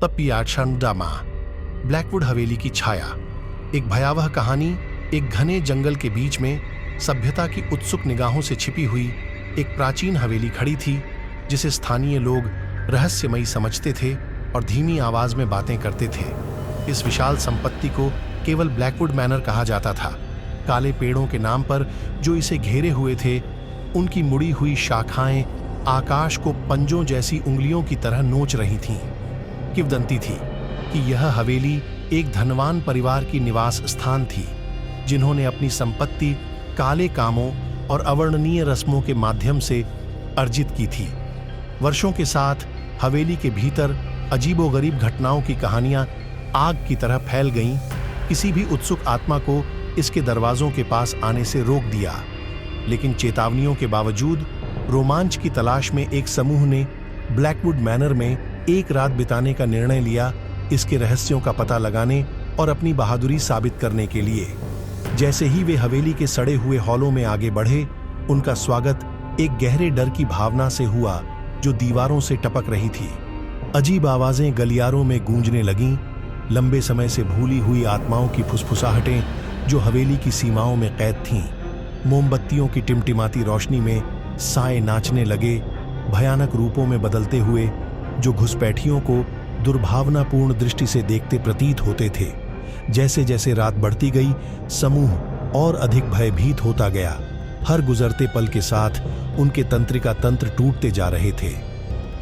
तपियाक्षंडामा। Blackwood हवेली की छाया। एक भयावह कहानी। एक घने जंगल के बीच में सभ्यता की उत्सुक निगाहों से छिपी हुई एक प्राचीन हवेली खड़ी थी, जिसे स्थानीय लोग रहस्यमयी समझते थे और धीमी आवाज में बातें करते थे। इस विशाल संपत्ति को केवल ब्लैकवुड मैनर कहा जाता था। काले पेड़ों के नाम पर जो इसे घेरे हुए थे, उनकी मुड़ी हुई शाखाएं आकाश को पंजों जैसी उंगलियों की तरह नोच रही थीं। किंवदंती थी कि यह हवेली एक धनवान परिवार की निवास स्थान थी, जिन्होंने अपनी संपत्ति काले कामों और अवर्णनीय रस्मों के माध्यम से अर्जित की थी। वर्षों के साथ हवेली के भीतर अजीबोगरीब घटनाओं की कहानियां आग की तरह फैल गईं, किसी भी उत्सुक आत्मा को इसके दरवाजों के पास आने से रोक दिया। लेकिन चेतावनियों के बावजूद रोमांच की तलाश में एक समूह ने ब्लैकवुड मैनर में एक रात बिताने का निर्णय लिया, इसके रहस्यों का पता लगाने और अपनी बहादुरी साबित करने के लिए। जैसे ही वे हवेली के सड़े हुए हॉलों में आगे बढ़े, उनका स्वागत एक गहरे डर की भावना से हुआ जो दीवारों से टपक रही थी। अजीब आवाजें गलियारों में गूंजने लगीं, लंबे समय से भूली हुई आत्माओं की फुसफुसाहटें जो हवेली की सीमाओं में कैद थीं। मोमबत्तियों की टिमटिमाती रोशनी में साए नाचने लगे, भयानक रूपों में बदलते हुए, जो घुसपैठियों को दुर्भावनापूर्ण दृष्टि से देखते प्रतीत होते थे। जैसे जैसे रात बढ़ती गई, समूह और अधिक भयभीत होता गया। हर गुजरते पल के साथ उनके तंत्रिका तंत्र टूटते जा रहे थे।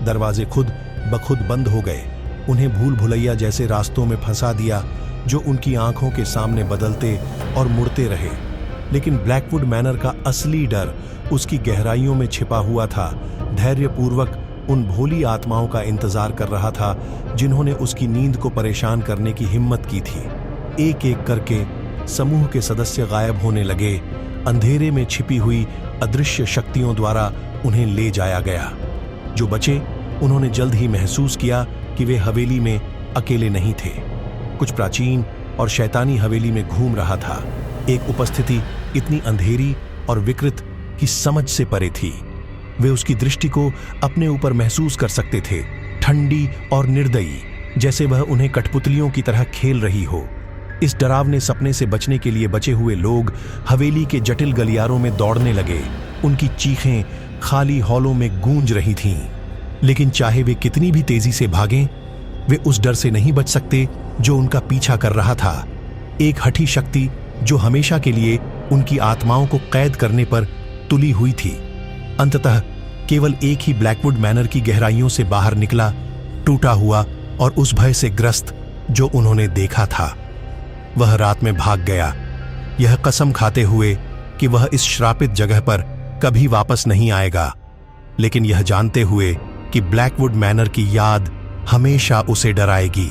दरवाजे खुद बखुद बंद हो गए, उन्हें भूल भुलैया जैसे रास्तों में फंसा दिया, जो उनकी आंखों के सामने बदलते और मुड़ते रहे। लेकिन ब्लैकवुड मैनर का असली डर उसकी गहराइयों में छिपा हुआ था। धैर्यपूर्वक उन भोली आत्माओं का इंतजार कर रहा था, जिन्होंने उसकी नींद को परेशान करने की हिम्मत की थी। एक एक करके समूह के सदस्य गायब होने लगे। अंधेरे में छिपी हुई अदृश्य शक्तियों द्वारा उन्हें ले जाया गया। जो बचे, उन्होंने जल्द ही महसूस किया कि वे हवेली में अकेले नहीं थे। कुछ प्राचीन और शैतानी हवेली में घूम रहा था। एक उपस्थिति इतनी अंधेरी और विकृत कि समझ से परे थी। वे उसकी दृष्टि को अपने ऊपर महसूस कर सकते थे, ठंडी और निर्दयी, जैसे वह उन्हें कठपुतलियों की तरह खेल रही हो। इस डरावने सपने से बचने के लिए बचे हुए लोग हवेली के जटिल गलियारों में दौड़ने लगे। उनकी चीखें खाली हॉलों में गूंज रही थीं। लेकिन चाहे वे कितनी भी तेजी से भागें, वे उस डर से नहीं बच सकते जो उनका पीछा कर रहा था। एक हठी शक्ति जो हमेशा के लिए उनकी आत्माओं को कैद करने पर तुली हुई थी। अंततः केवल एक ही ब्लैकवुड मैनर की गहराइयों से बाहर निकला, टूटा हुआ और उस भय से ग्रस्त जो उन्होंने देखा था। वह रात में भाग गया, यह कसम खाते हुए कि वह इस श्रापित जगह पर कभी वापस नहीं आएगा, लेकिन यह जानते हुए कि ब्लैकवुड मैनर की याद हमेशा उसे डराएगी।